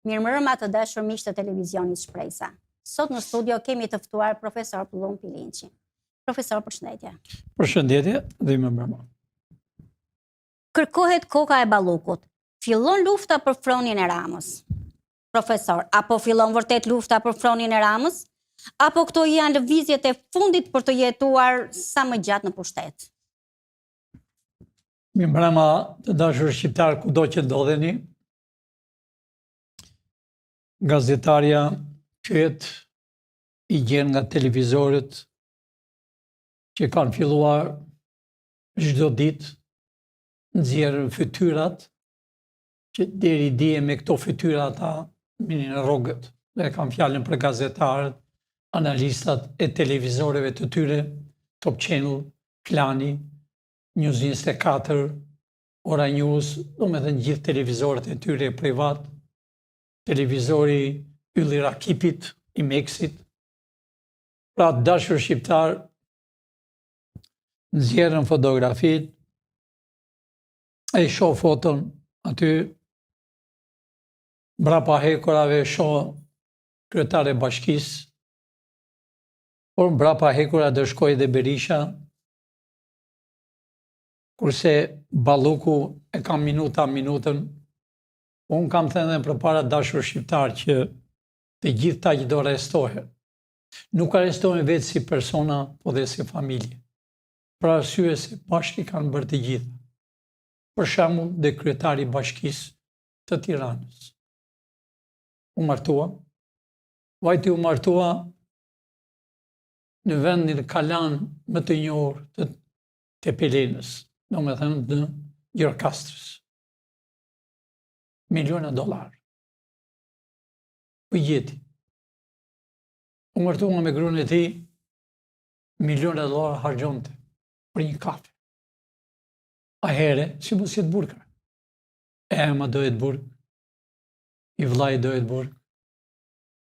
Mirëmbrëma të dashur miq të televizionit Shpresa. Sot në studio kemi të ftuar profesor Pullum Pilinçi. Profesor, përshëndetje. Përshëndetje dhe mirëmbrëma. Kërkohet koka e ballukut. Fillon lufta për fronin e Ramës. Profesor, apo fillon vërtet lufta për fronin e Ramës? Apo këto janë lëvizjet e fundit për të jetuar sa më gjatë në pushtet? Mirëmbrëma të dashur shqiptar kudo që ndodheni. Gazetarja pyet i gjen nga televizorët që kanë filluar çdo ditë nxjerrën fytyrat që deri dje me këto fytyra ata minin rrogët. Dhe kam fjalën për gazetarët, analistat e televizorëve të tyre, Top Channel, Klani, News 24, Ora News, domethënë gjithë televizorët e tyre privat, televizori Ylli Rakipit, i Meksit. Pra dashur shqiptar, nxjerrën fotografit, e shoh foton aty, mbrapa hekurave shoh kryetare e bashkisë, por mbrapa hekura do shkojë dhe Berisha, kurse balluku e kam minutën. Unë kam thënë dhe përpara dashur shqiptar që të gjithë ta që do arrestohen, nuk arrestohen vetë si persona, po dhe si familje. Pra arsye se bashkë kanë bërë të gjitha. Për shembull, dhe kryetari i bashkisë të Tiranës. U martua, vajti u martua në vendin Kalan më të njohur të Tepelenës, domethënë në Gjirokastër. $miliona. Për jeti. U martua me gruan e tij, $miliona harxhonte për një kafe. A here, si mos jetë burg. E ema dohet burg, i vllai dohet burg.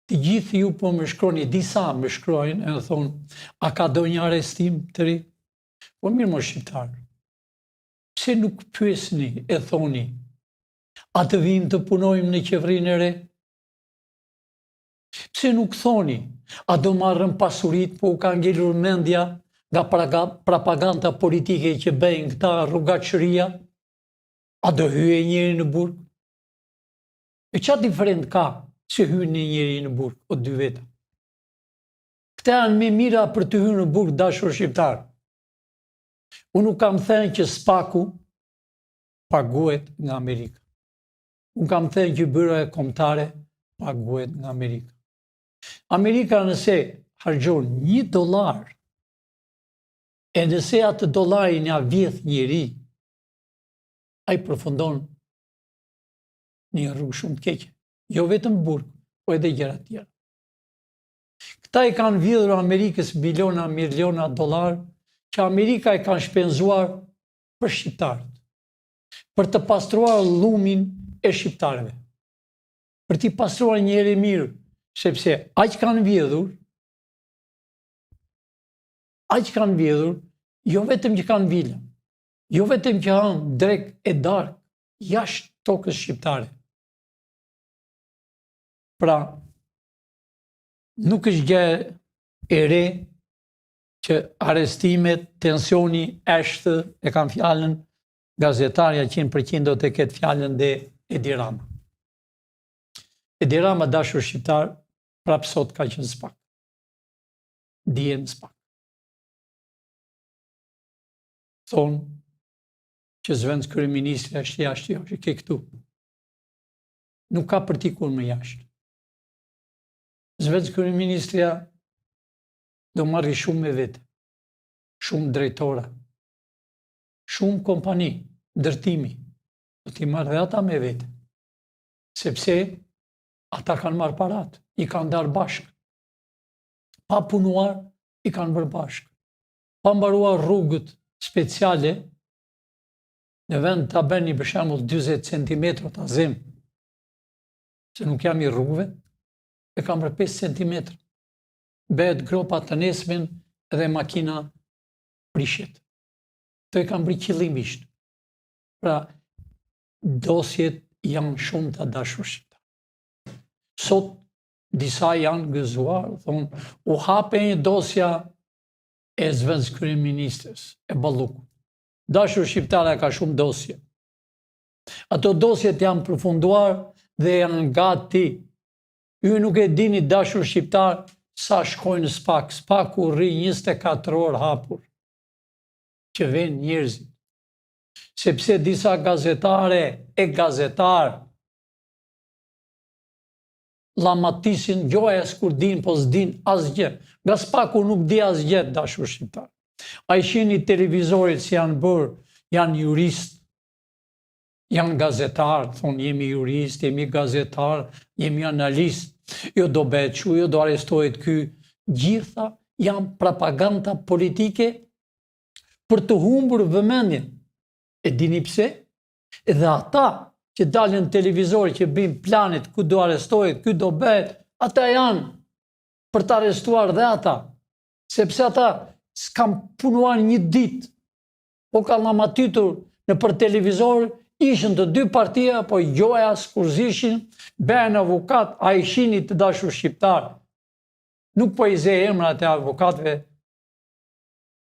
Të gjithë ju po më shkroni, disa më shkrojnë e thonë, a ka do një arrestim të ri? Po mirë më shqiptar. Pse nuk pyesni e thoni, a të vim të punojmë në qeverinë e re? Pse nuk thoni, a do marrëm pasurit, po u ka ngelur mendja nga propaganda politike që bëjnë këta rrugaçëria? A do hyje njëri në burg? E çfarë diferent ka që hyn njëri në burg, o dy veta? Këta janë më mira për të hyrë në burg, dashur shqiptar. Unë nuk kam thënë që spaku paguhet nga Amerika. Unë kam thënë që byroja kombëtare paguhet nga Amerika. Amerika nëse harxhon $1, e nëse atë dollarin ja vjedh njëri, ai përfundon një rrugë shumë të keqe. Jo vetëm burg, po edhe gjëra të tjera. Këta i kanë vjedhur Amerikës miliona dollar, që Amerika i kanë shpenzuar për shqiptarët, për të pastruar llumin e shqiptarëve, për t'i pastruar njëri mirë, sepse aq kanë vjedhur, jo vetëm që kanë vila, jo vetëm që hanë drek e darkë jashtë tokës shqiptare. Pra, nuk është gjë e re që arrestimet, tensioni është, e kam fjalën, gazetarja 100% do të ketë fjalën dhe Edi Rama. Edi Rama, dashur shqiptar, prapë sot ka qenë spak. Dijen spak. Thonë që zëvendës kryeministri është jashtë, jo, që ke këtu. Nuk ka për t'i kur më jashtë. Zëvendës kryeministria do marri shumë me vete, shumë drejtora, shumë kompani, ndërtimi, do t'i marrë dhe ata me vete, sepse ata kanë marrë parat, i kanë darë bashkë, pa punuar, i kanë bërë bashkë, pa mbaruar rrugët speciale, në vend të bëni për shembull 40 cm të azim, se nuk jam i rrugëve, e kam bërë 5 cm, bëhet gropa të nesmen dhe makina prishet. Të e kam bërë qëllimisht. Pra, dosjet janë shumë të dashur shqiptar. Sot disa janë gëzuar, thonë, u hape një dosja e zvenc kryeministres, e Ballukut. Dashur shqiptare ka shumë dosje. Ato dosjet janë përfunduar dhe janë gati. Ju nuk e dini, dashur shqiptar, sa shkojnë në SPAK. SPAK-u rri 24 orë hapur, që vjen njerëzit. Sepse disa gazetare e gazetar lamatisin gjoja s'kur din, po s'din asgjë. Nga SPAK-u nuk di asgjë, dashur shqiptar. A i shini televizorit si janë bërë, janë jurist, janë gazetar, thonë jemi jurist, jemi gazetar, jemi analist, jo do bequ, jo do arestohet ky. Gjitha janë propaganda politike për të humbur vëmendjen. E dini pse? Edhe ata që dalin në televizor, që bëjnë planit, ku do arestohet, ku do bëhet, ata janë për të arestuar dhe ata. Sepse ata s'kam punuar një ditë, po ka lamatitur në për televizor, ishën të dy partia, po gjoja s'kurzishin, bëhen avokat, a i shini të dashur shqiptar. Nuk po i ze emrat e avokatve,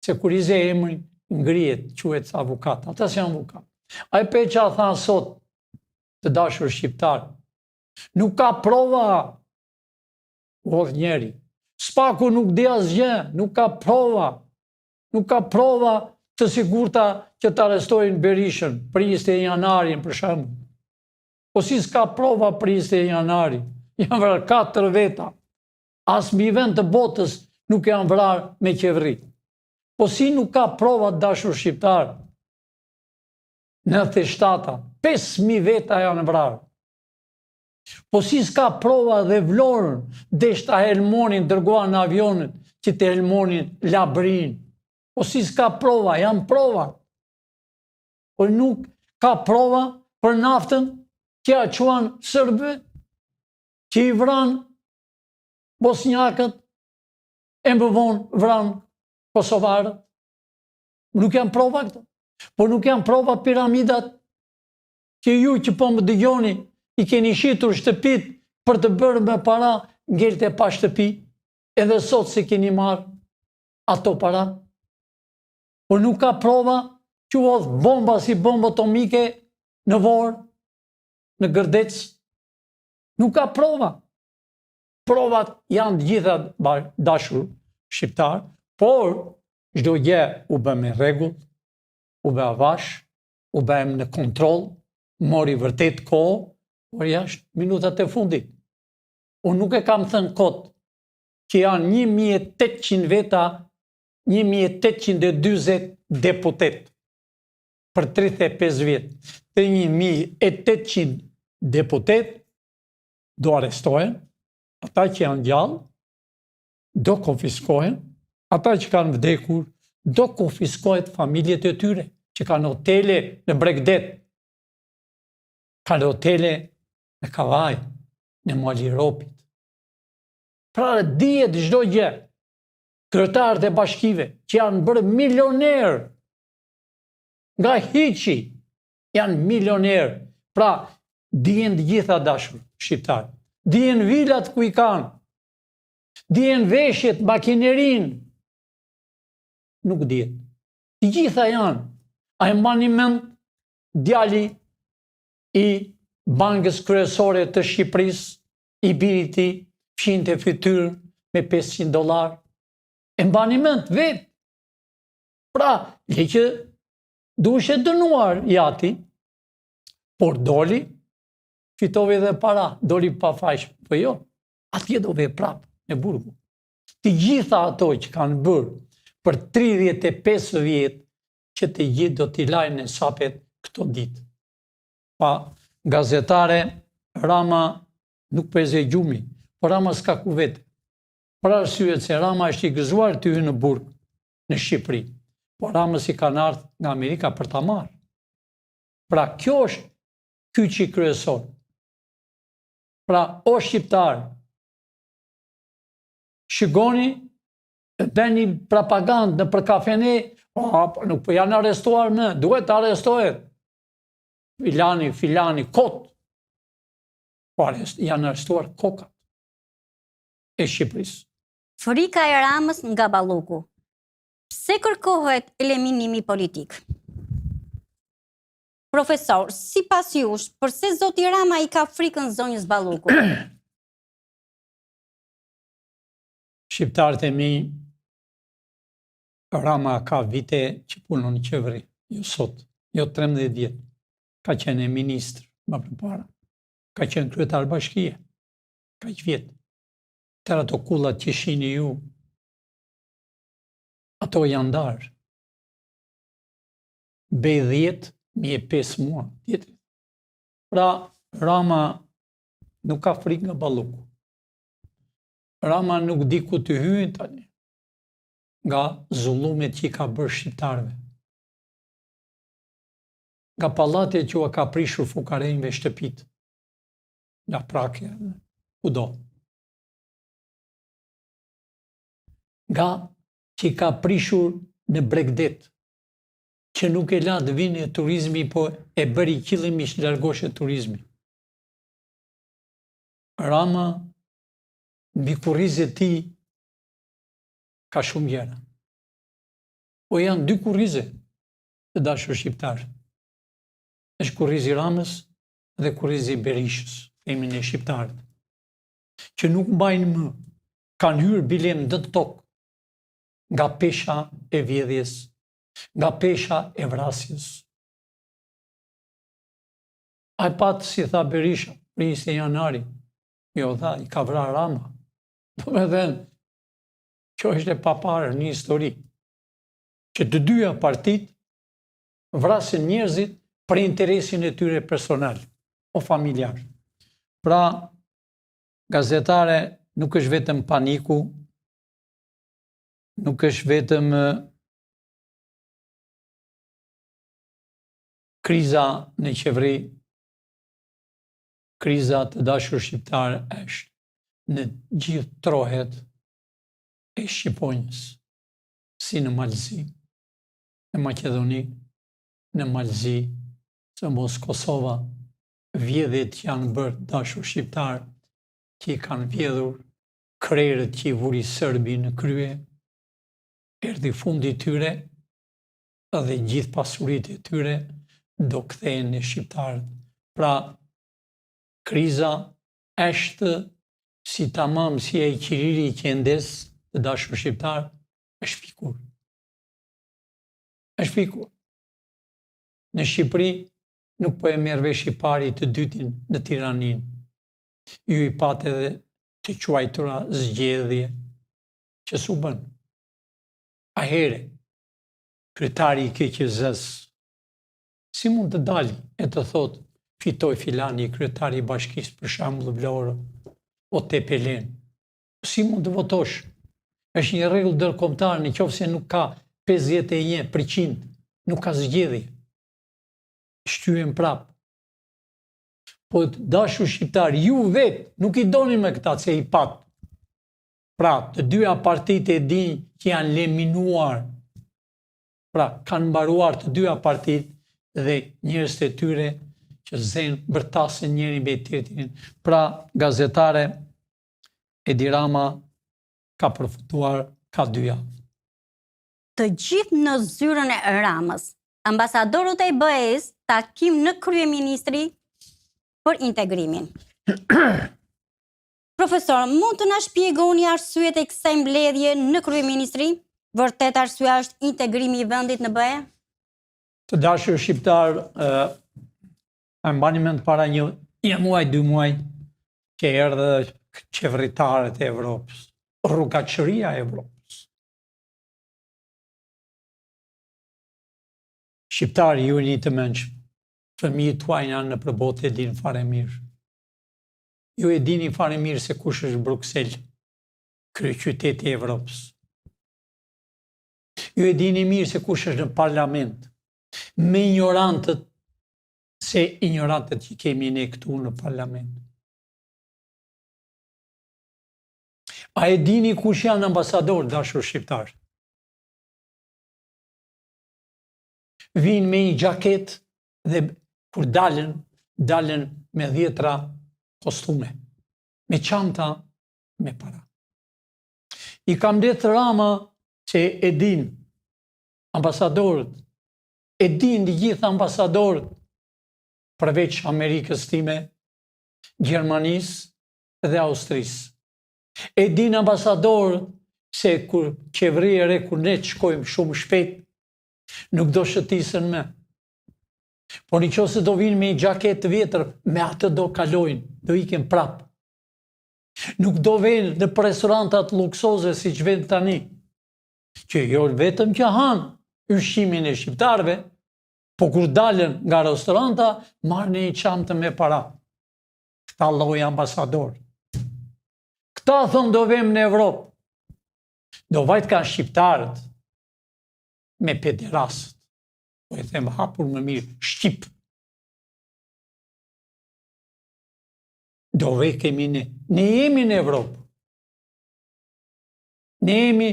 se kur i ze emrin, ngrihet, quhet avokat. Ata si janë avokat. A i Peqa tha sot, të dashur shqiptar, nuk ka prova, vodh njeri. SPAK-u nuk di asgjë, nuk ka prova të sigurta që të arestojnë Berishën, për 21 janarin, për shembull. Po si s'ka prova për 21 janarin, janë vrarë 4 veta. As mbi vend të botës nuk janë vrarë me qeveri. Po si nuk ka prova, dashur shqiptar? 97, 5.000 veta janë vrarë. Po si s'ka prova dhe Vlorën, deshta Helmonin dërgoa në avionet që të Helmonin labrin. Po si s'ka prova, janë prova. Po nuk ka prova për naftën që ja quan Sërbëve, që i vran Bosnjakët, e më vonë vran Kosovarët. Nuk janë prova këto. Po nuk janë prova piramidat që ju që po më dëgjoni i keni shitur shtëpit për të bërë me para ngelte pa shtëpi, edhe sot se keni marrë ato para. Po nuk ka prova që u odhë bomba si bomba atomike në Vorë, në Gërdec. Nuk ka prova. Provat janë gjitha, dashur shqiptar, por çdo gjë u bë me rregull, u bë avash, u bë në kontroll, mori vërtet kohë, por jashtë minutat e fundit. Unë nuk e kam thënë kot që janë 1800 veta, 1820 deputet për 35 vjet. Të 1800 deputet do arestohen, ata që janë gjallë do konfiskohen, ata që kanë vdekur do konfiskohet familjet e tyre, që kanë hotele në Bregdet, kanë hotele në Kavaj, në Mali Ropit. Pra dihet çdo gjë. Kryetarët e bashkive që janë bërë milioner nga hiçi, janë milioner. Pra dihen të gjitha, dashur shqiptar. Dihen vilat ku i kanë. Dihen veshjet, makinerin. Nuk dihet. Të gjitha janë. A e mbani mend djali i Bankës Kryesore të Shqipërisë, i biri i tij, fshinte fytyrën me $500. E mbani mend vetë. Pra, le që duhej dënuar jati, por doli, fitove dhe para, doli pa faqe. Po jo, atje do ve prap në burgu. Të gjitha ato që kanë bërë për 35 vjet, që të gjithë do t'i lajnë në sapet këto ditë. Pa gazetare, Rama nuk përze gjumi, por Rama s'ka ku vete. Për arsyet se Rama është i gëzuar të hyjë në burg në Shqipëri, por Rama si kanë ardhur nga Amerika për ta marrë. Pra kjo është kyçi kryesor. Pra o shqiptar, shikoni, bëni propagandë në për kafene, nuk po janë arrestuar më, duhet të arrestohet. Filani, kot. janë arrestuar kokat e Shqipërisë. Frika e Ramës nga Balluku. Pse kërkohet eliminimi politik? Profesor, sipas jush, përse zoti Rama i ka frikën zonjës Balluku? Shqiptarët e mi, Rama ka vite që punon në qeveri, jo sot, jo 13 vjetë. Ka qenë ministr më përpara, ka qenë kryetar bashkie, ka që vjetë. Tërë ato kullat që shini ju, ato janë darë. Bej 10, mi e 5 mua. Pra, Rama nuk ka frikë nga Balluku. Rama nuk di ku të hyjnë tani nga zullumet që i ka bërë shqiptarëve. Nga pallatet që ka prishur fukarejve shtëpit, nga Prakja, kudo. Nga që i ka prishur në Bregdet, që nuk e la të vinë e turizmi, po e bëri qëllimisht largoshe turizmi. Rama, mbi kurrizet ti, ka shumë gjëra. Po janë 2 kurrize të dashur shqiptarë. Është kurrizi Ramës dhe kurrizi Berishës, themin e shqiptarët, që nuk mbajnë më, kanë hyrë bilen në tokë nga pesha e vjedhjes, nga pesha e vrasjes. A patë, si tha Berisha, prisi janari, jo tha, i ka vrar Rama. Po me dhenë, që është e paparë një histori, që të dyja partit vrasin njerëzit për interesin e tyre personal o familjar. Pra, gazetare, nuk është vetëm paniku, nuk është vetëm kriza në qeveri, kriza të dashur shqiptarë është në gjithë trohet e Shqiponjës, si në Malzi, në Maqedoni, në Malzi, së mos Kosova, vjedhjet që janë bërë dashur shqiptarë, që i kanë vjedhur, krerët që i vuri Serbi në krye, erdi fundi tyre, dhe gjithë pasurit e tyre, do kthehen në shqiptarët. Pra, kriza është si tamam si e qiriri që endes të dashur shqiptarë, është fikur. është fikur. Në Shqipëri nuk po e merr vesh i pari të dytin në Tiranin. Ju i pat edhe të quajtura zgjedhje që s'u bën. A here, kryetari i KQZ-s, si mund të dali e të thotë fitoj filani kryetari i bashkisë për shembull Vlorë o Tepelen. Si mund të votosh? Është një rregull ndërkombëtar, nëse nuk ka 51%, nuk ka zgjedhje. Shtyhen prap. Po dashur shqiptar, ju vetë nuk i doni me këta se i pat. Pra, të dyja partitë e din që janë leminuar. Pra, kanë mbaruar të dyja partitë dhe njerëzit e tyre që zenë bërtasin njëri mbi tjetrin. Pra, gazetare, Edi Rama ka përfituar ka 2 javë. Të gjithë në zyrën e Ramës, ambasadorët e BE-s takim në kryeministri për integrimin. Profesor, mund të na shpjegoni arsyet e kësaj mbledhje në kryeministri? Vërtet arsyeja është integrimi i vendit në BE? Të dashur shqiptar, e mbani mend para një muaj, 2 muaj, që erdhë qeveritarët e Evropës, rrugaqëria e Evropës. Shqiptari ju një të menqëm, fëmijët tuaj janë në përbot e din fare mirë. Ju e dini fare mirë se kush është Bruxelles, kryeqyteti i Evropës. Ju e dini mirë se kush është në parlament, me ignorantët, se ignorantët që kemi ne këtu në parlament. A e dini kush janë ambasador dashur shqiptar? Vinë me një gjaket dhe kur dalen me 10 kostume, me çanta, me para. I kam letë Rama që e din ambasadorët, e din të gjithë ambasadorët, përveç Amerikës time, Gjermanisë dhe Austrisë. E din ambasadorët se kur qeveria e re, kur ne të shkojmë shumë shpejt, nuk do shëtisën me. Por në qoftë se do vinë me një xhaketë të vjetër, me atë do kalojnë, do ikin prapë. Nuk do vjen në restorantat luksoze si që vjen tani, që jo vetëm që hanë ushqimin e shqiptarëve, po kur dalen nga restoranta, marrën një çantë me para. Këta lloj ambasador. Këta thonë do vem në Evropë. Do vajt kanë shqiptarët me pederasët. Po e them hapur më mirë, Shqip. Do vej kemi ne. Ne jemi në Evropë. Ne jemi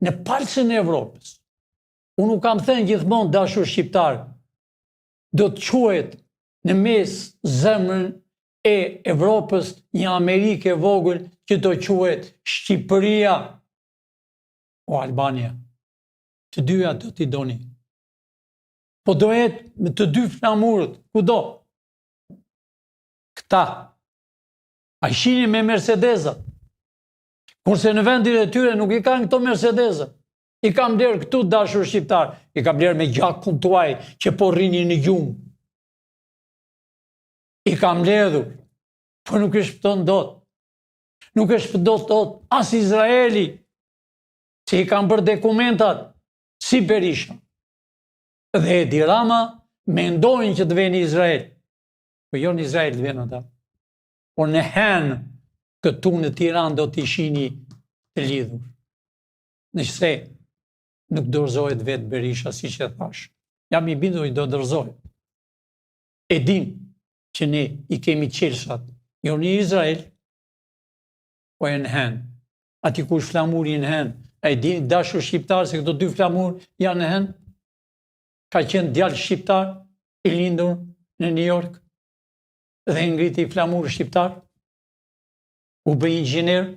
në palcën e Evropës. Unë kam thënë gjithmonë dashur shqiptar, do të quhet në mes zemrën e Evropës një Amerikë e vogël që do quhet Shqipëria o Albania. Të dyja do t'i doni. Po do jetë me të dy flamurët, kudo. Këta, a shini me Mercedesat, kurse në vendin e tyre nuk I kanë këto Mercedesat. I kam blerë këtu dashur shqiptar, I kam blerë me gjakun tuaj që po rrini në gjumë. I kam ledhur, po nuk e shpëton dot. Nuk e shpëton dot as Izraeli, që I kam bërë dokumentat si Berisha. Dhe Edi Rama mendojnë që të vjen në Izrael. Po jo në Izrael të vjen ata. Por në henë këtu në Tiranë do t'i shihni të lidhur. Nëse nuk dorëzohet vetë Berisha, si që thash. Jam I bindur I do dorëzohet. E din që ne I kemi qelshat, jo në Izrael, po e në henë. Ati kush flamuri në henë, e din dashur shqiptar se këto dy flamur janë në henë. Ka qenë djalë shqiptar, I lindur në New York, dhe ngriti flamur shqiptar, u bë inxhinier,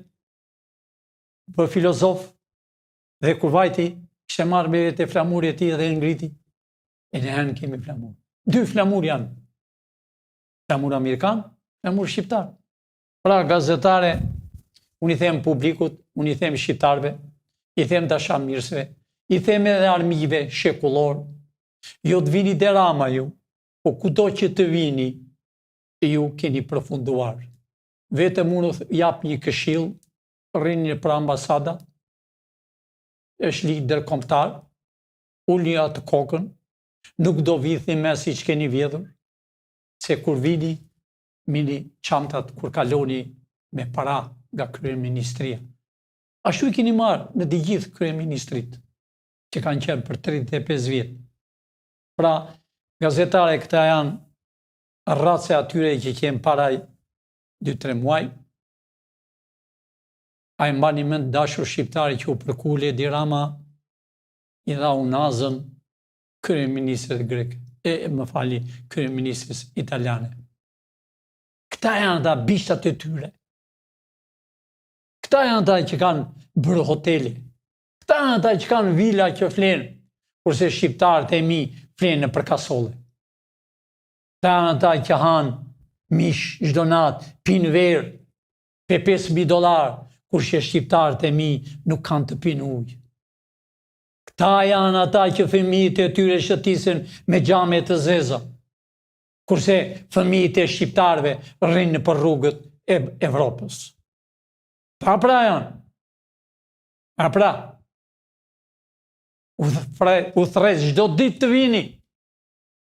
u bë filozof, dhe kur vajti, kishte marrë me vete flamuri e tij dhe ngriti, e në henë kemi flamur. Dy flamur janë, flamur amerikan, flamur shqiptar. Pra gazetare, unë I them publikut, unë I them shqiptarve, I them dashamirësve, I them edhe armiqve shekullor, jo të vini te Rama ju, po kudo që të vini, ju keni përfunduar. Vetëm unë jap një këshill, rrini për ambasadat, është lider kombëtar, ulni atë kokën, nuk do vidhni me si që keni vjedhur, se kur vini, mini çantat kur kaloni me para nga kryeministria. Ashtu I keni marrë në të gjithë kryeministrit, që kanë qenë për 35 vjet. Pra, gazetare këta janë rrace atyre që qenë para 2-3 muaj. A I mbani mend dashur shqiptari që u përkule Edi Rama, I dha unazën kryeministrit grek, kryeministris italiane. Këta janë ata bishtat e tyre. Këta janë ata që kanë bërë hoteli. Këta janë ata që kanë vila që flenë, kurse shqiptarët e mi flenë për kasolle. Këta janë ata që hanë mish çdo natë, pinë verë, pe $5.000, kurse shqiptarët e mi nuk kanë të pinë ujë. Këta janë ata që fëmijët e tyre shëtisin me xhame të zeza, kurse fëmijët e shqiptarëve rrinë për rrugët e Evropës. Ta pra janë. A pra. U thres çdo ditë të vini.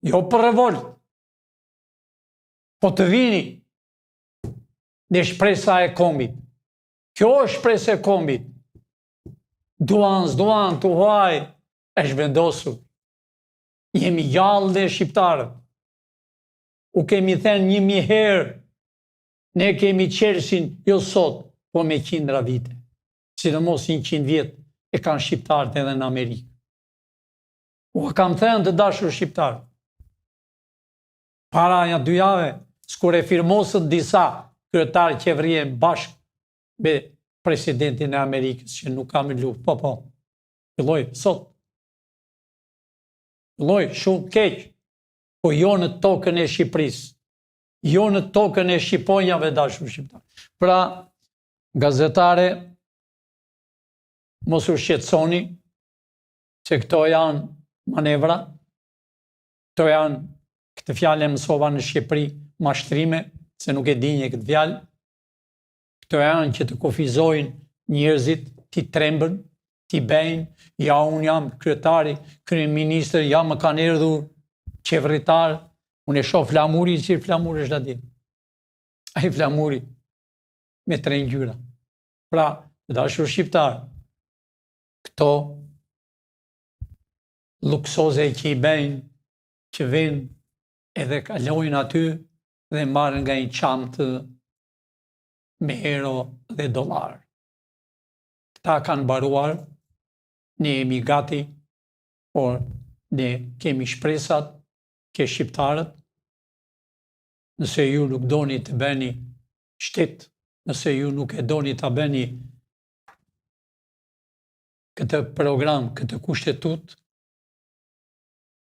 Jo për revolt. Po të vini në shpresa e kombit. Kjo është shpresa e kombit. Duan të huaj, është vendosur. Jemi gjallë dhe shqiptarët. U kemi thënë 1000 herë, ne kemi Chelsea jo sot, po me 100 vite. Sidomos 100 vjet e kanë shqiptarët edhe në Amerikë. U kam thënë të dashur shqiptarë. Para një 2 jave, s'kur e firmosët disa kryetar qeverie bashkë me presidentin e Amerikës që nuk kam luftë. Po. Filloi sot. Filloi shumë keq. Po jo në tokën e Shqipërisë. Jo në tokën e shqiponjave dashur shqiptar. Pra, gazetare, mos u shqetësoni, se këto janë manevra, këto janë, këtë fjalë e mësova në Shqipëri, mashtrime, se nuk e dinje këtë fjalë, këto janë që të kufizojnë njerëzit, ti trembën, ti bejnë, ja unë jam kryetari, kryeministër, ja më kanë erdhur qeveritar, unë e shoh flamuri, që flamuri është ati. Ai flamuri me 3 ngjyra. Pra, dashur shqiptar, këto luksoze që i bëjnë, që vinë edhe kalojnë aty dhe marrën nga një çantë me euro dhe dollar. Këta kanë baruar, ne jemi gati, por ne kemi shpresat, ke shqiptarët, nëse ju nuk doni të bëni shtet, nëse ju nuk e doni të bëni këtë program, këtë kushtetut,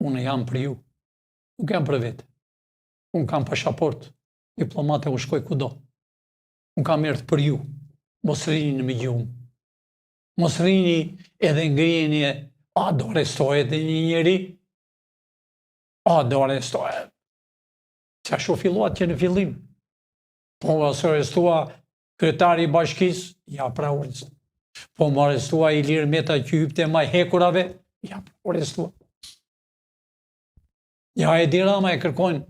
unë jam për ju. Nuk jam për vete. Unë kam pasaport, diplomate u shkoj kudo. Unë kam erdhur për ju. Mos rini me gjumë. Mos rini edhe ngrijeni, a do arrestohet dhe një njeri? A do arrestohet? Qa shu filluat që në fillim? Po më arrestua kryetari i bashkisë? Ja, pra u arrestua. Po më arrestua Ilir Meta që hypte maj hekurave? Ja, pra u arrestua. Ja, Edi Rama e kërkojnë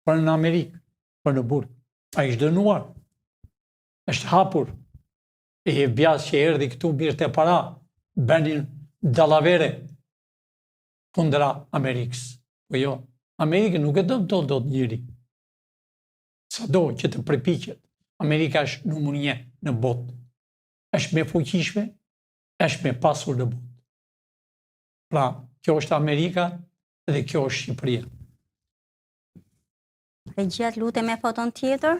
për në Amerikë, për në Burg. A ishtë dënuar. Është hapur. E bjas që erdi këtu mirë të para, bënin dallavere kundra Amerikës. Po jo, Amerikë nuk e dëmë do të njëri. Sa do që të përpiqet. Amerika është numër 1 në botë. Është me fuqishme, është me pasur në botë. Pra, kjo është Amerika dhe kjo është Shqipëria. Regjia, lutem me foton tjetër.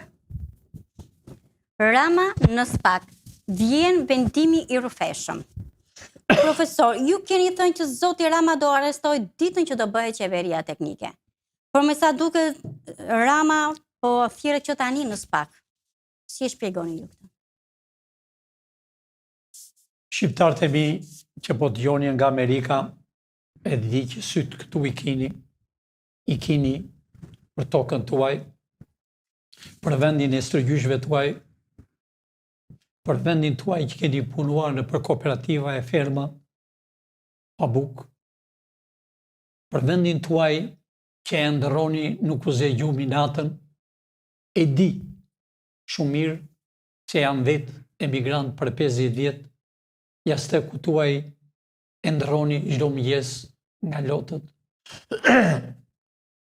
Rama në SPAK, vjen vendimi i rrëfeshëm. Profesor, ju keni thënë që zoti Rama do arrestoj ditën që do bëhet qeveria teknike. Por me sa duket Rama po thirret që tani në SPAK. Si e shpjegoni ju këtë? Shqiptarët e mi që po dëgjoni nga Amerika, e di që sytë këtu i kini për tokën tuaj, për vendin e stërgjyshve tuaj, për vendin tuaj që keni punuar në për kooperativa e ferma, pabuk, për vendin tuaj që e ndëroni nuk u gjumi natën, e di shumë mirë që janë vetë emigrant për 50 vjetë, jastë ku tuaj e ndëroni çdo mëngjes nga lotët,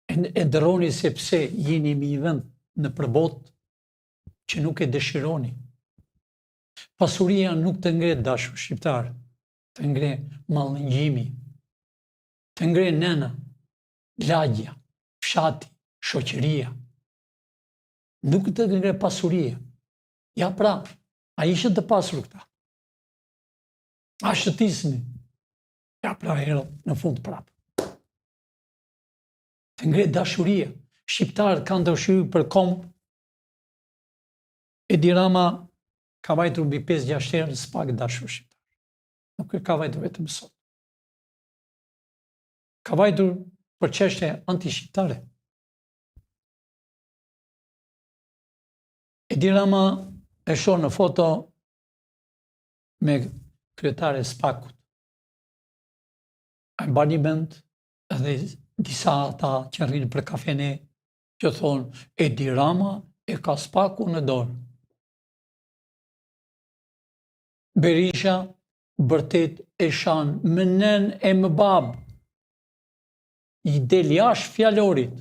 e ndëroni sepse jeni me një vend në përbot që nuk e dëshironi. Pasuria nuk të ngre dashur shqiptar, të ngre mallëngjimi, të ngre nëna, lagja, fshati, shoqëria. Nuk të ngre pasuria. Ja pra, a ishte të pasur këta? A shëtisni? Ja pra herë në fund prapë. Të ngre dashuria. Shqiptarët kanë dashuri për kombë. Edi Rama ka vajtur mbi 5-6 herë në SPAK dashur shqiptar. Nuk e ka vajtur vetëm sot. Ka vajtur për çështje anti-shqiptare. Edi Rama e shoh në foto me kryetare SPAK-ut. A mbani mend edhe disa ata që rrinë për kafene që thonë Edi Rama e ka SPAK-u në dorë. Berisha bërtet e shan më nën e më babë. I del jashtë fjalorit.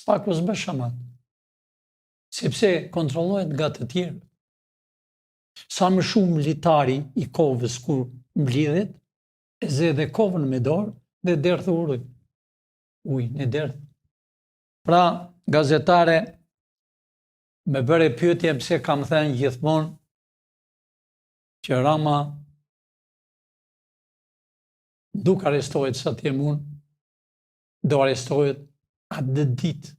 SPAK-u s'bë shamat. Sepse kontrollohet nga të tjerë. Sa më shumë militari i kovës kur mblidhet, e zë dhe kovën me dorë dhe derdhë ujë. Ujë në derdhë. Pra, gazetare, me bëre pyetje pse kam thënë gjithmonë që Rama nuk arrestohet sa të jem unë, do arrestohet atë ditë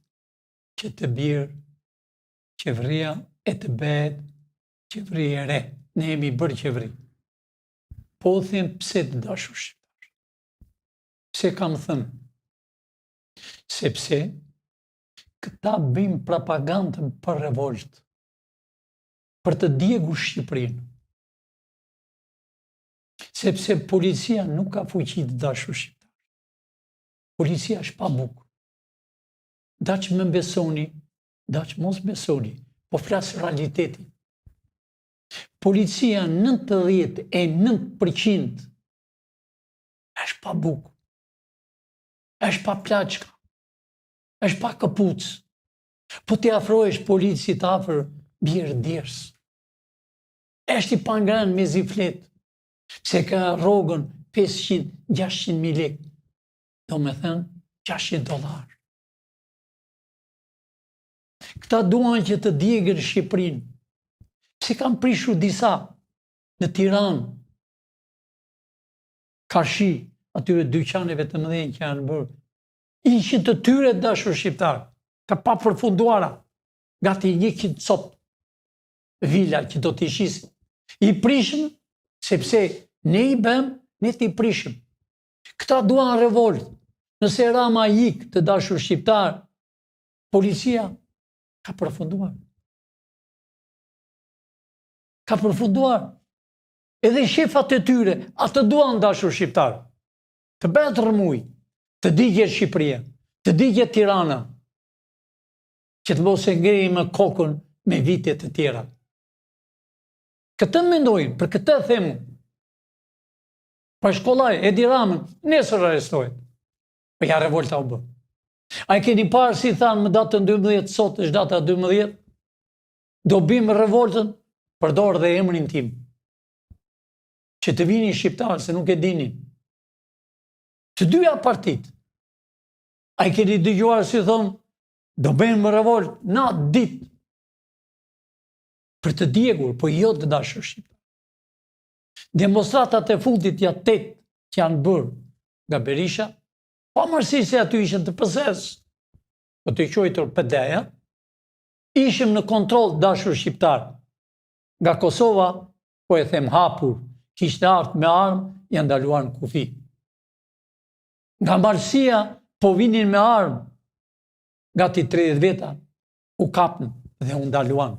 që të bjerë qeveria e të bëhet qeveri e re. Ne jemi bërë qeveri. Po them pse të dashur shqiptar. Pse kam thënë? Sepse këta bëjmë propagandën për revolt, për të djegur Shqipërinë. Sepse policia nuk ka fuqi të dashur shqiptar. Policia është pa bukë. Daq më besoni, daq mos besoni, po flasë realiteti. Policia 99% është pa bukë, është pa plaçka, është pa këpucë. Po të afrohesh policit afër bjerë djerës. Është i pangran me ziflet, se ka rrogën 500-600.000 lekë. Do me thënë $600. Këta duan që të djegën Shqipërinë. Se kam prishur disa në Tiranë, Kashi, atyre dyqaneve të mëdhenj që janë bërë, ishin të tyre dashur shqiptar, ka pa përfunduara, gati 100 cop vila që do t'i shisin. I prishëm, sepse ne i bëm, ne t'i prishëm. Këta duan revolt. Nëse Rama ik të dashur shqiptar, policia ka përfunduar. Ka përfunduar. Edhe shefat e tyre, atë duan dashur shqiptar. Të bëhet rëmuj, të digjet Shqipëria, të digjet Tirana, që të mos e ngrejmë me kokën me vite të tjera. Këtë mendojnë, për këtë themu. Pa shkollaj, Edi Ramën, nesër arrestohet. Po ja revolta u bë. A i keni parë si thanë më datën 12, sot është data 12, do bim revoltën, përdor dhe emrin tim. Që të vini shqiptarë, se nuk e dinin. Të dyja partit. A i keni dëgjuar si thonë, do bëjmë revolt, na ditë. Për të djegur, po jo të dashur shqiptar. Demonstratat e fundit ja 8 që janë bërë nga Berisha, pa mërësi se aty ishën të pëses, po të quajtur PD-ja, ishëm në kontrol dashur shqiptar. Nga Kosova, po e them hapur, kishte ardhur me armë, janë ndaluar në kufi. Nga Marsia, po vinin me armë, gati 30 veta, u kapën dhe u ndaluan.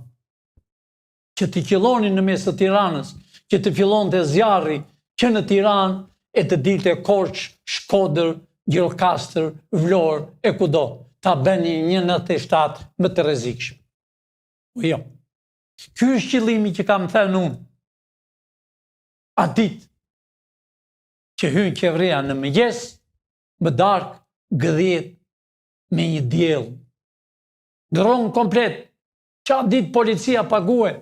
Që të qëllonin në mes të Tiranës, që të fillon të zjarri, që në Tiranë e të dilte Korç, Shkodër, Gjirokastër, Vlorë, e kudo, ta bëni 197 më të rrezikshëm. Po jo. Ky është qëllimi që kam thënë unë. A ditë që hyn qeveria në mëngjes, më darkë, gëdhjet me një diell. Ndron komplet. Qa ditë policia paguaj,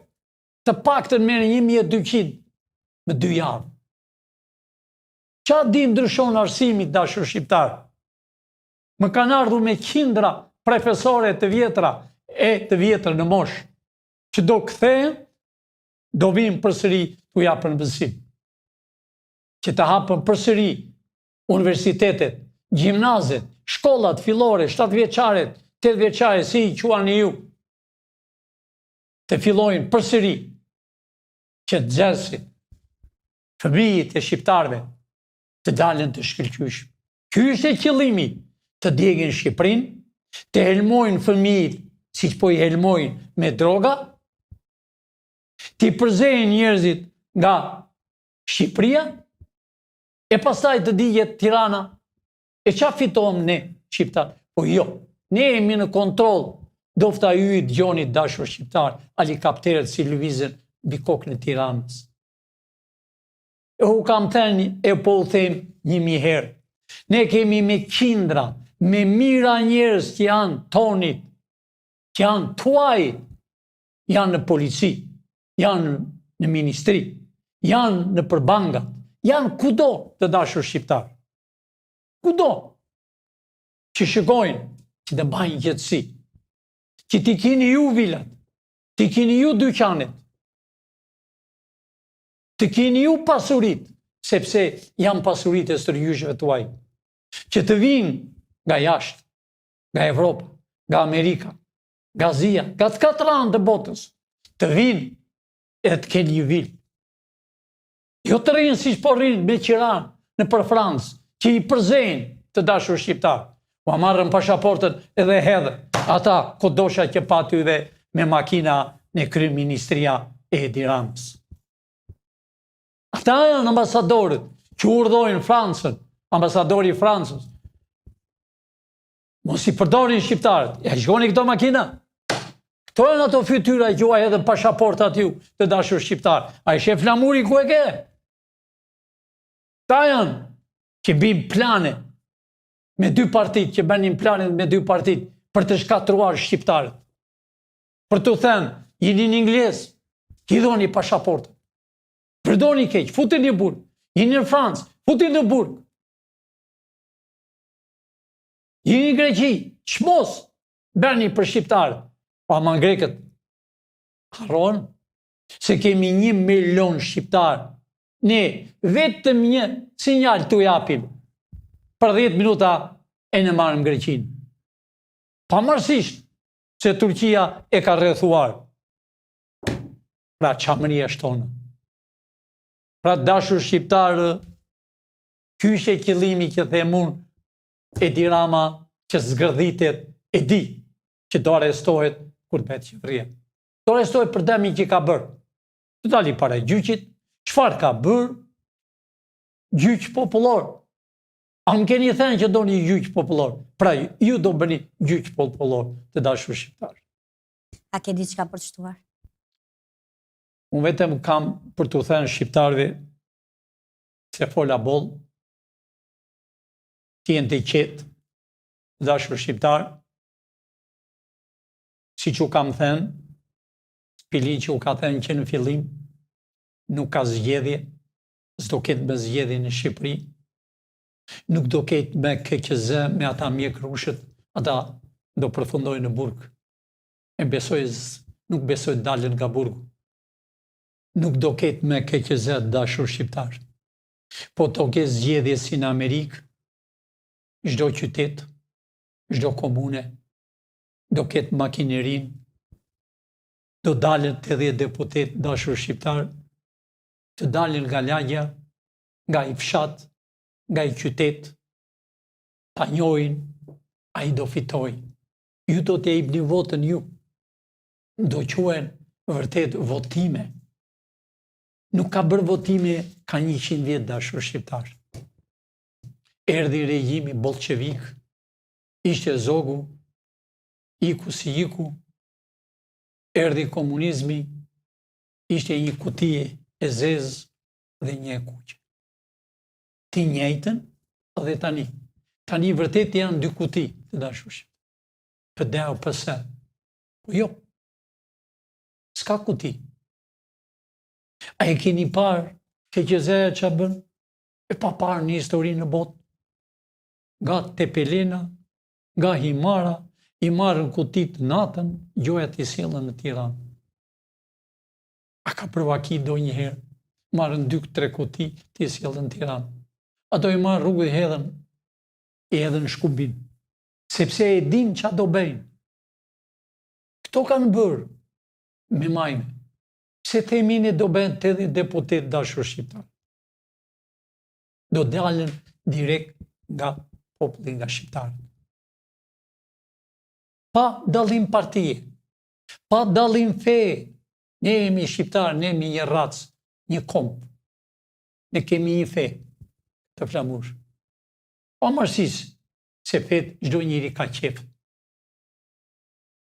të paktën merr 1200 me 2 javë. Qa ditë ndryshon arsimit dashur shqiptar. Më kanë ardhur me qindra profesore të vjetra e të vjetra në moshë, që do kthehen, do vinë përsëri t'u japën mësim. Që të hapën përsëri universitetet, gjimnazet, shkollat fillore, 7 vjeçaret, 8 vjeçare, si i quani ju, të fillojnë përsëri që të nxjerrësit fëmijët e shqiptarëve të dalën të shkëlqyshëm. Ky është qëllimi, të djegin Shqipërinë, të helmojnë fëmijët siç po i helmojnë me droga, të përzejnë njerëzit nga Shqipëria, e pastaj të digjet Tirana, e qa fitojmë ne shqiptar? Po jo, ne jemi në kontroll, dofta ju i dëgjoni dashur shqiptar, helikopterët si lëvizën mbi kokën e Tiranës. E u kam thënë, e po u them 1000 herë. Ne kemi me qindra, me mira njerëz që janë tonit, që janë tuaj, janë në polici, janë në ministri, janë në përbangat, janë kudo të dashur shqiptar. Kudo që shikojnë që të bajnë gjëtësi, që t'i kini ju vilat, Të kini ju dyqanit. Të kini ju pasurit, sepse janë pasurit e stërgjyshve tuaj, që të vinë nga jashtë, nga Evropa, nga Amerika, nga Azia, nga të katër anë të botës, të vinë e të keni ju vilë. Jo të rinë si shpo rinë me qiran në për Francë, që i përzejnë të dashur shqiptarë. Ma marrën pashaportën edhe hedhe. Ata, kodosha që patu dhe me makina në kryeministria e Edi Ramës. Ata janë ambasadorët që urdhojnë Francën, ambasadori i Francës. Mos i përdorin shqiptarët. Ja shkoni këto makina. Këto janë ato fytyra që juaj edhe pashaportat ju të dashur shqiptarë. A i shef flamuri ku e ke? Ta janë që bim plane me dy partit, që banin planet me dy partit për të shkatruar shqiptarët. Për të thënë, jeni në Ingles, i dhoni pasaportën. Përdoni keq, futin në burg. Jeni në Francë, futin në burg. Jeni në Greqi, çmos bani për shqiptarët. Pa ma grekët harron se kemi 1 milion shqiptarë. Ne vetëm një sinjal të japim. Për 10 minuta e në marrëm Greqinë. Pavarësisht se Turqia e ka rrethuar. Pra çamëria shtonë. Pra dashur shqiptarë, ky është qëllimi që them unë Edi Rama që zgërdhitet e di që do arrestohet kur bëhet qeveria. Do arrestohet për dëmin që ka bërë. Të dali para gjyqit, çfarë ka bërë? Gjyq popullor. A më keni thënë që do një gjyq popullor? Pra ju do bëni gjyq popullor të dashur shqiptarë. A ke diçka për të shtuar? Unë vetëm kam për të thënë shqiptarëve se fola boll, të jenë të qetë, dashur shqiptarë, si që u kam thënë, pili që u ka thënë që në fillim, nuk ka zgjedhje, s'do ketë me zgjedhje në Shqipëri, nuk do ketë me KQZ, me ata mjek rushët, ata do përfundojnë në burg. Nuk besoj dalën nga burgu. Nuk do ketë me KQZ dashur shqiptarë. Po do ketë zgjedhje si në Amerikë, çdo qytet, çdo komune, do ketë makinerin, do dalën 80 deputet dashur shqiptarë, të dalën nga lagja, nga i fshat, nga i qytet, ta njohin, a i do fitoj. Ju do t'ja jepni votën ju. Do quhen vërtet votime. Nuk ka bërë votime ka 100 vjet dashur shqiptar. Erdhi regjimi bolshevik, ishte zogu, iku si iku, erdhi komunizmi, ishte një kutije e zezë dhe një e kuqe. Ti njëjtën dhe tani. Tani vërtet janë dy kuti të dashur shqiptar. Pëdeu pëse. Po jo. S'ka kuti. A e keni parë KQZ-ja që bën? E pa parë një histori në botë. Nga Tepelena, nga Himara, i marrën kutit natën, gjojat i sjellën në Tiranë. A ka përvaki do njëherë, marrën 2-3 kuti të i sjellën në Tiranë. Ato i marrë rrugë i hedhen në Shkubin, sepse e din qa do bëjnë. Këto kanë bërë me majme. Se themin e do bëjnë 80 deputet dashur shqiptar. Do dalën direkt nga populli, nga shqiptarët. Pa dallim partije, pa dallim feje. Ne jemi shqiptarë, ne jemi një racë, një komp. Ne kemi një fe të flamush. Pa marësis, se fet çdo njëri ka qef.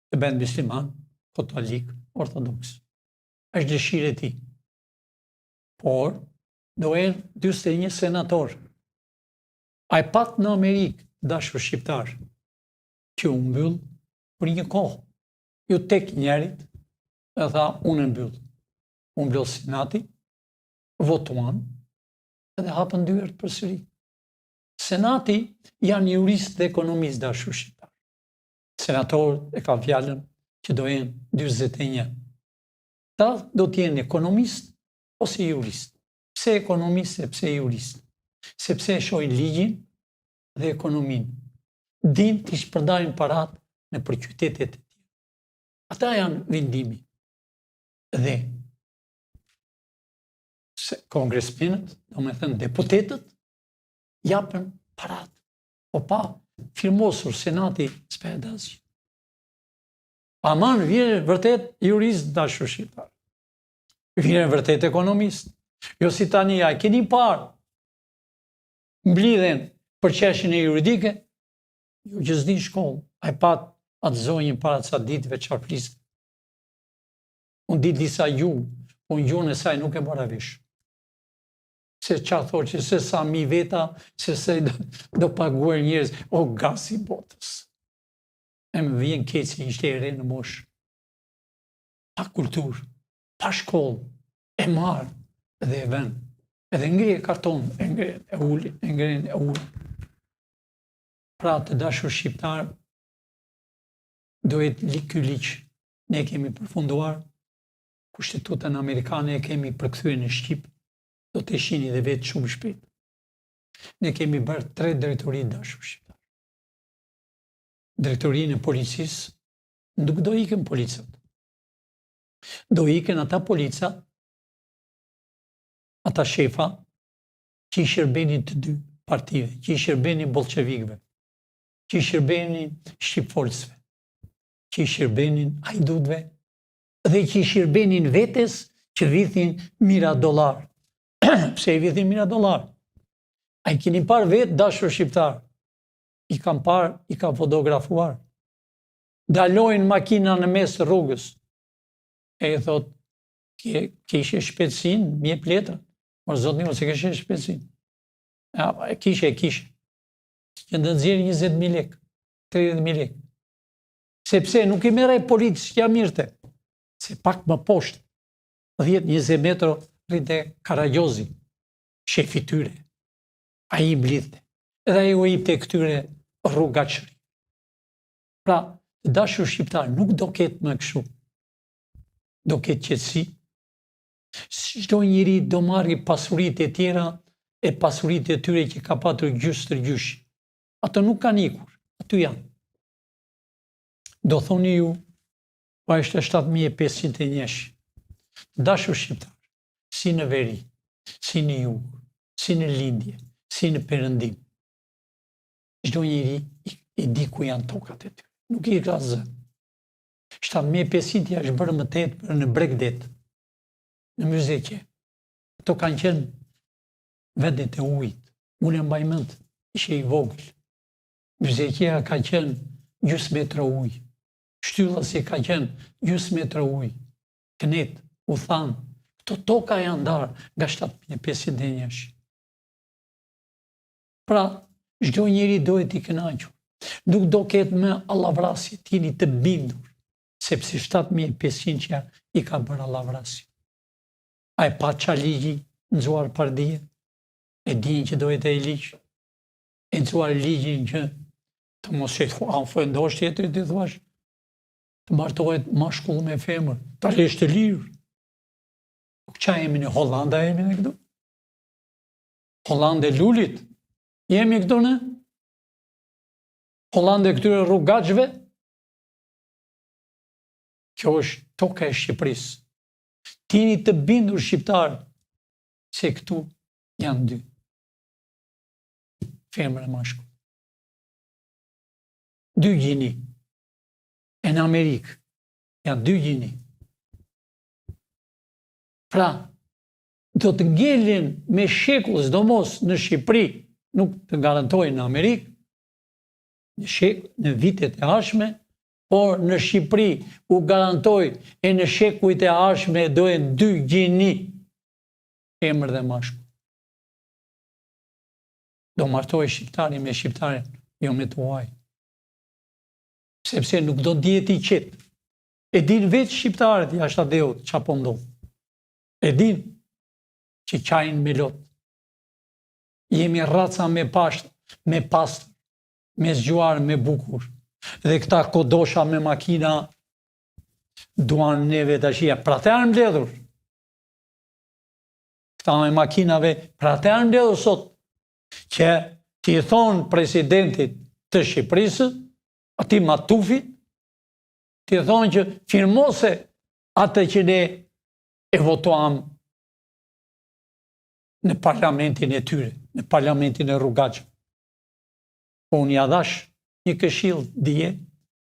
Të bënd musliman, katolik, ortodoks. Është dëshirë e ti. Por, do erë 21 senator. A i pat në Amerikë, dashur shqiptar, që u mbyll për një kohë. Ju tek njerit, e tha, unë e mbyll. U mbyll senati, votuan, edhe hapën dyert për sëri. Senati janë jurist dhe ekonomist dashur shqiptar. Senatorët e ka fjallën që do jenë 41. Ta do t'jenë ekonomist ose jurist. Pse ekonomist e pse jurist? Sepse e shohin ligjin dhe ekonomin. Din t'i shpërndajnë parat në për qytetet e tjera. Ata janë vendimi. Dhe kongresmenët, do me thënë deputetët, japën parat. Po pa firmosur senati s'përda asgjë. Aman vjen vërtet jurist dashur shqiptar. Vjen vërtet ekonomist. Jo si tani ja keni parë mblidhen për çështjen e juridike, ju që s'din shkollë, ai pat atë zonjën para ca ditëve çfarë fliste. Unë di disa unë gjuhën e saj nuk e mora vesh. Se qa thotë që se sa mi veta, se do paguar njerëz, o gasi botës. E më vjen keq se ishte e re në moshë. Pa kulturë, pa shkollë, e marë dhe e vend. Edhe ngreje karton, e ngrejen e ullë. Pra të dashur shqiptar, duhet ky liq. Ne kemi përfunduar, Kushtetutën Amerikane e kemi përkthyer në Shqip, do të shihni dhe vetë shumë shpejt. Ne kemi bërë 3 drejtori dashur shqiptar. Drejtorinë e policisë, nuk do ikën policat. Do ikën ata polica, ata shefa, që i shërbenin të dy partive, që i shërbenin bolshevikëve, që i shërbenin shqipfolsve, që i shërbenin hajdutëve, dhe që i shërbenin vetes që vithin mira dollar. Pse i vithin mira dollar? A i keni parë vetë dashur shqiptar? I kam parë, i kam fotografuar. Dalojnë makina në mes rrugës. E i thot, kishe shpejtësinë, mjep letra. Por zotni, ose kishe shpejtësinë. Kishe. Që ndë nxjerrë 20.000 lekë, 30.000 lekë. Sepse nuk i merrej polici që ja mirte. Se pak më poshtë, 10-20 metro rrite Karagjozi, shefi tyre. A i mblidhte. Edhe a i u ipte këtyre rrugachëri. Pra, dashur shqiptar nuk do ketë më kështu. Do ketë qetësi. Çdo njeri do marrë pasuritë e tjera e pasuritë e tyre që ka patur gjysë tër gjyshi. Ato nuk kanë ikur, aty janë. Do thoni ju, pa ishte 7.500 njesh. Dashur shqiptar, si në veri, si në jugë, si në lindje, si në perëndim. Çdo njeri i di ku janë tokat e tyre. Nuk i ka zë. 7.500 është bërë më tetë për në Bregdet, në Myzekje. Ato kanë qenë vendet e ujit. Unë e mbaj mend, ishe i vogël. Myzekja ka qenë gjysmë metër ujë. Shtyllësi ka qenë gjysmë metër ujë. Knet, u thanë, këto toka janë ndarë nga 7.500 njesh. Pra, çdo njeri duhet i kënaqur. Nuk do ketë me allavrasje, t'jeni të bindur, sepse 7.500 që i ka bërë allavrasje. A e pa qa ligji nëzuar pardije, e din që duhet e i ligjë, e nëzuar ligjin që të mos e fëndosh tjetëri të thuash, të martohet mashkull me femër, të lesh të lirë. Qa jemi në Hollanda, jemi në këtu? Hollanda e lulit, jemi këtu në? Hollanda e këtyre rrugachve? Kjo është toka e Shqipërisë. Tini të bindur shqiptarë, se këtu janë dy. Femër e mashkull. Dy gjini. E në Amerikë, janë 2 gjini. Pra, do të ngelin me shekull, sidomos në Shqipëri, nuk të garantojnë në Amerikë, në vitet e ardhshme, por në Shqipëri u garantoj e në shekujt e ardhshme dohen 2 gjini, femër dhe mashkull. Do martohej shqiptari me shqiptarin, jo me të huaj. Sepse nuk do t'jeti qetë. E din vetë shqiptarët jashtë adeut qa po ndodh. E din që qajnë me lot. Jemi raca me pasht, me pastër, me zgjuar, me bukur. Dhe këta kodosha me makina duan neve të ashia. Pra të janë mbledhur. Këta me makinave, pra të janë mbledhur sot, që ti thonë presidentit të Shqipërisë, ati Matufit, ti thonë që firmose atë që ne e votuam në parlamentin e tyre, në parlamentin e Rrugaqëm. Po unë ja dhash një këshill dje,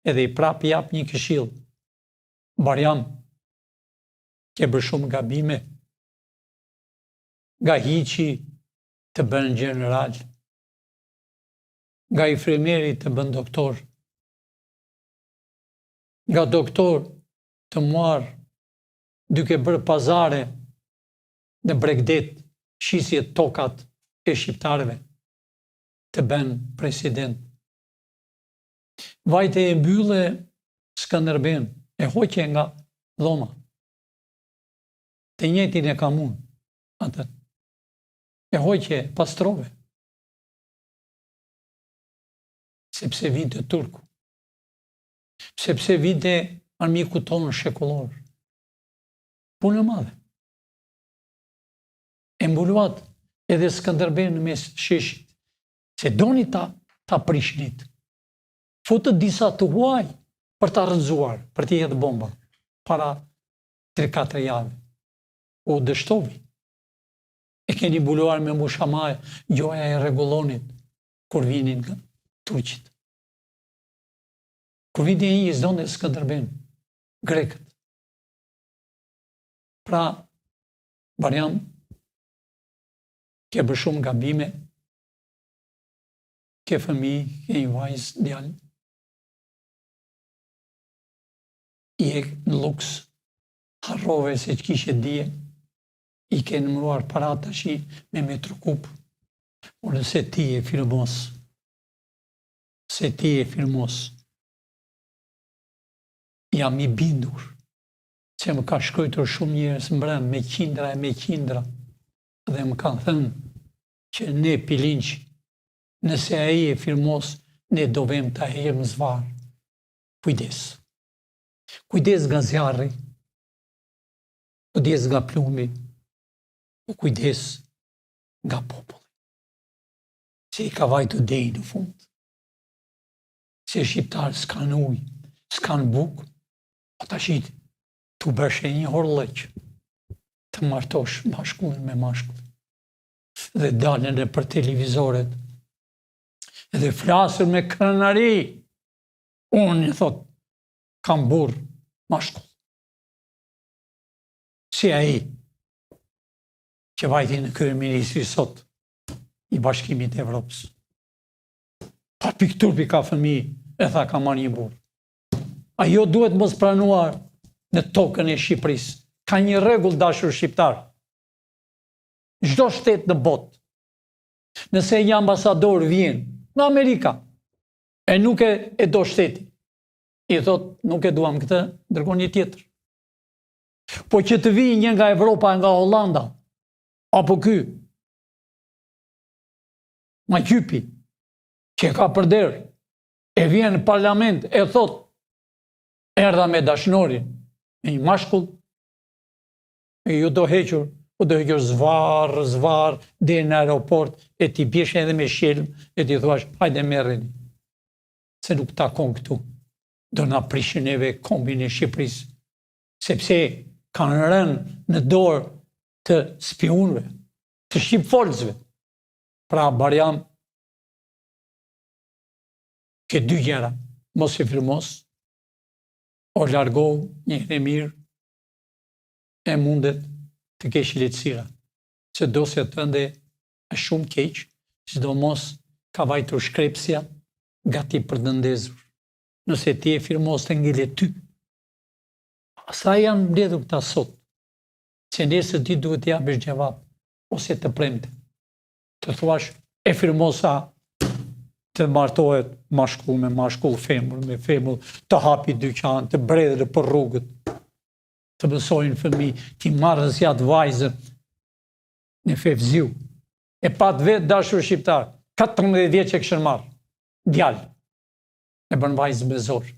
edhe i prap jap një këshill. Barjam, ke bërë shumë gabime, nga hiqi të bën general, nga infirmieri të bën doktor, nga doktor të marë duke bërë pazare në Bregdet, shisje tokat e shqiptarëve, të bën president. Vajte e mbylle Skënderben, e hoqe nga dhoma. Të njëjtin e kam unë, atë. E hoqe pastrove. Sepse vinte turku. Sepse vinte armiku tonë shekullor. Punë e madhe. E mbuluat edhe Skënderben në mes sheshit. Se doni ta prishnit. Futët disa të huaj për ta rëndzuar, për t'i hedhë bomba, para 3-4 javë. U dështovi. E keni mbuluar me mushamaj, gjoja e regulonit, kur vinin nga Turqit. Kur vinin i zdone Skënderben, Grekët. Pra, Barjam, ke bërë shumë gabime, ke fëmi, ke një vajzë, djalë, i e në luks, harrove se që kishe dje, i ke nëmruar parat tashi me Metrokup, por nëse ti e firmos, jam i bindur, që më ka shkojtur shumë njerëz mbrëm, me qindra, dhe më kanë thënë që ne pilinq, nëse a i e firmos, ne do vem të herë më zvarë. Kujdes. Kujdes nga zjarri, kujdes nga plumi, kujdes nga populli. Se i ka vajtu dej në fund. Se shqiptarë s'kan ujë, s'kan bukë, po ta shqit, tu bëshe një horleq, të martosh mashkullin me mashkullin. Dhe dalën e për televizoret, edhe flasën me krenari. Unë një thot, kam burë mashkull. Si a i, që vajti në kryeministri sot, i Bashkimit e Evropës. Pa pikturpi ka fëmi, e tha ka marrë një burë. Ajo duhet mos pranuar në tokën e Shqipërisë. Ka një rregull dashur shqiptar. Çdo shtet në botë, nëse një ambasador vjen në Amerika, e nuk e do shteti, i thot, nuk e duam këtë, dërgon një tjetër. Po që të vijë një nga Evropa, nga Hollanda, apo ky, ma qypi, që ka përder, e vjen në parlament, e thot, erdha me dashnorin, me një mashkull, e ju do hequr, u do hequr zvar, dhe në aeroport, e ti bjesh edhe me shjelm, e ti thuash, hajde merreni. Se nuk takon këtu. Do na prishin neve kombin e Shqipërisë, sepse kanë rënë në dorë të spionëve, të shqipfolësve. Pra, Barjam, ke dy gjëra, mos e firmos, o largohu një e mirë, e mundet të kesh lehtësira, se dosja tënde është shumë keq, sidomos ka vajtur shkrepsja gati për të ndezur. Nëse ti e firmos të ngele ty. Sa janë mbledhur këta sot, që nesër ti duhet të japësh gjevap, ose të premte. Të thuash, e firmosa të martohet mashkull me mashkull, femër me femër, të hapi dyqan, të bredhë për rrugët, të mësojnë fëmi, ti marrës jatë vajzën në Fevziu. E pat vetë dashur shqiptar, 14 vjeç e këshën marrë, djallë, e bën vajzë me zorë.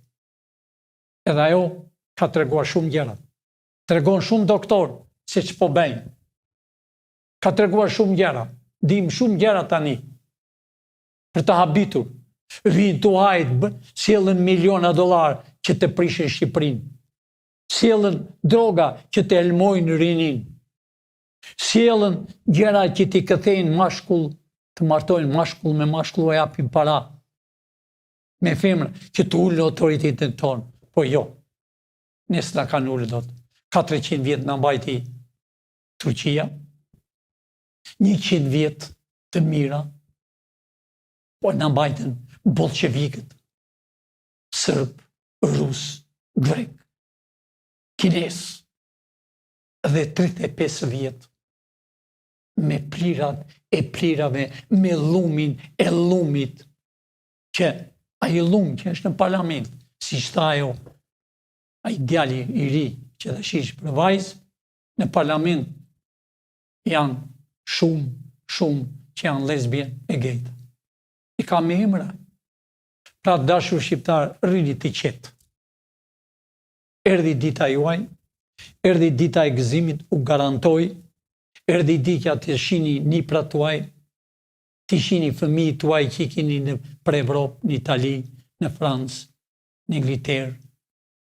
Edhe ajo ka treguar shumë gjëra. Tregon shumë doktor se ç'po bëjnë. Ka treguar shumë gjëra. Dim shumë gjëra tani. Për të habitur. Vinë të hajtë, sjellën miliona dollar që të prishin Shqipërinë. Sjellën droga që të elmojnë rinin. Sjellën gjëra që t'i kthejnë mashkull, të martojnë mashkull me mashkull e japin para. Me femra që të ullë autoritetin tonë. Po jo. Nesë nga kanë ullë dot. 400 vjetë në mbajti Turqia. 100 vjetë të mira. Po në mbajtën bolshevikët, Sërb, Rus, Grek, Kines, dhe 35 vjetë me plirat e plirave, me lumin e lumit, që ai lum që është në parlament, si shta ajo, ai djali i ri që dhe shish për vajzë, në parlament janë shumë që janë lesbien e gejtë. I ka me emra. Pra dashur shqiptar, rrini të qetë. Erdhi dita juaj, erdhi dita e gëzimit, u garantoj, erdhi dita të shini niprat tuaj, të shini fëmijët tuaj që i kini për Evropë, në Itali, në Francë, në Ingilterë,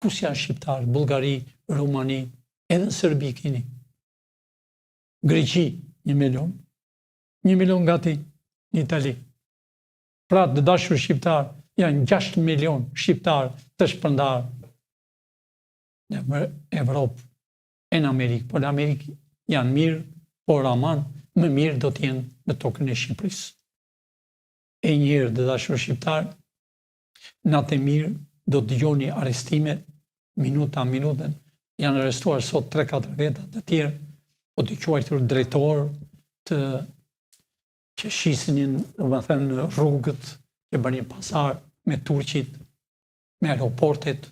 kus janë shqiptarë, Bullgari, Rumani, edhe në Serbi kini. Greqi, 1 milion. 1 milion gati në Itali. Pra të dashur shqiptar, janë 6 milion shqiptar të shpërndarë në Evropë e në Amerikë. Por në Amerikë janë mirë, por aman më mirë do t'jenë në tokën e Shqipërisë. E njërë të dashur shqiptar, natë e mirë do të dëgjoni arrestime, minutën, janë arrestuar sot 3-4 vetat të tjerë, o të quajtur drejtor të që shisnin, më thënë, rrugët, që bënin pasar me Turqit, me aeroportet,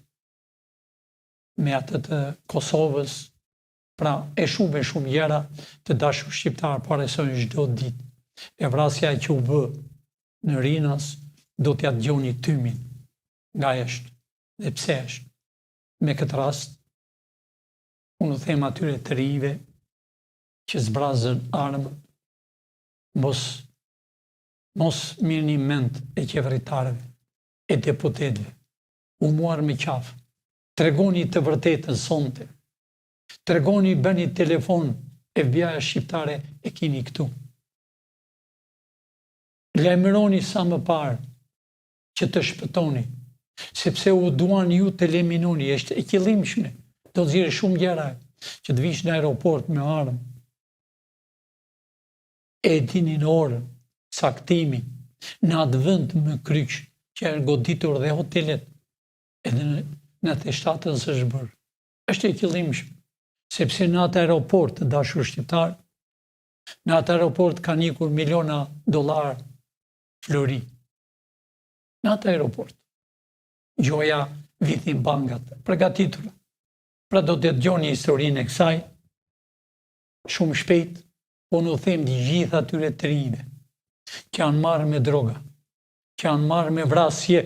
me atë të Kosovës, pra e shumë gjëra të dashur shqiptar paresojnë çdo ditë. E vrasja që u bë në Rinas, do t'ja dëgjoni tymin nga është dhe pse është. Me këtë rast, unë them atyre të rive që zbrazën armë, mos mirëni mend e qeveritarëve, e deputetëve, u muar me qafë, tregoni të vërtetën sonte, tregoni bëni telefon FBI-ja shqiptare e kini këtu. Lajmëroni sa më parë që të shpëtoni, sepse u duan ju të eliminoni, është e qëllimshme, do të zgjidhë shumë gjëra që të vish në aeroport me armë. E dini në orën, saktimi, në atë vend më kryq, që është goditur dhe hotelet, edhe në të shtatën së shbërë. Është e qëllimshme, sepse në atë aeroport të dashur shqiptar, në atë aeroport ka ikur miliona dollar flori. Në atë aeroport. Gjoja vithin bangat, përgatitura. Pra do të dëgjoni historinë e kësaj, shumë shpejt, po në them të gjithë atyre të rive, që janë marrë me droga, që janë marrë me vrasje,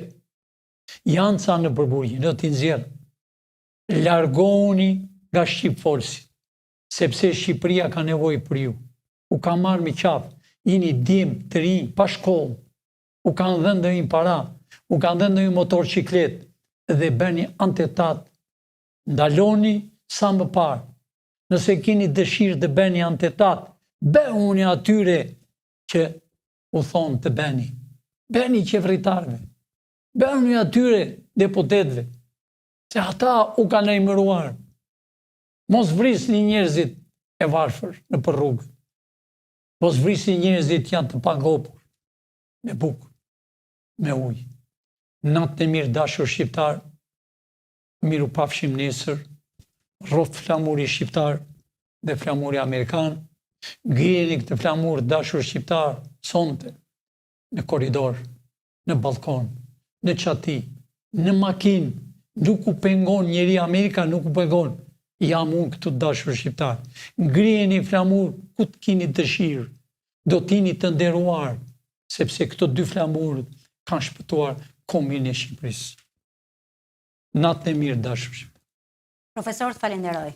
janë ca në përburgje, do t'i nxjerr. Largoni nga shqipfolësi, sepse Shqipëria ka nevojë për ju. U ka marrë me qafë, jeni dim të rinj, pa shkollë, u kanë dhënë ndonjë para, u kanë dhënë ndonjë motorciklet dhe bëni antetat. Ndaloni sa më parë. Nëse keni dëshirë të bëni antetat, bëuni atyre që u thonë të bëni. Bëni qeveritarëve. Bëni atyre deputetëve. Se ata u kanë emëruar. Mos vrisni njerëzit e varfër në për rrugë. Mos vrisni njerëzit janë të pangopur. Me bukë, me ujë. Natë e mirë dashur shqiptar, miru pafshim nesër, rroft flamuri shqiptar dhe flamuri amerikan, ngrijeni këtë flamur dashur shqiptar sonte, në koridor, në balkon, në qati, në makinë, nuk u pengon njeri Amerika, nuk u pengon, jam unë këtu dashur shqiptar. Ngrijeni flamur ku të kini dëshirë, do t'ini të nderuar, sepse këto 2 flamurët kanë shpëtuar kombin e Shqipërisë. Natë e mirë dashur. Profesor, të falenderoj.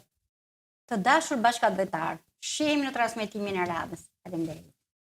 Të dashur bashkëdhetar, shihemi në transmetimin e radhës. Faleminderit.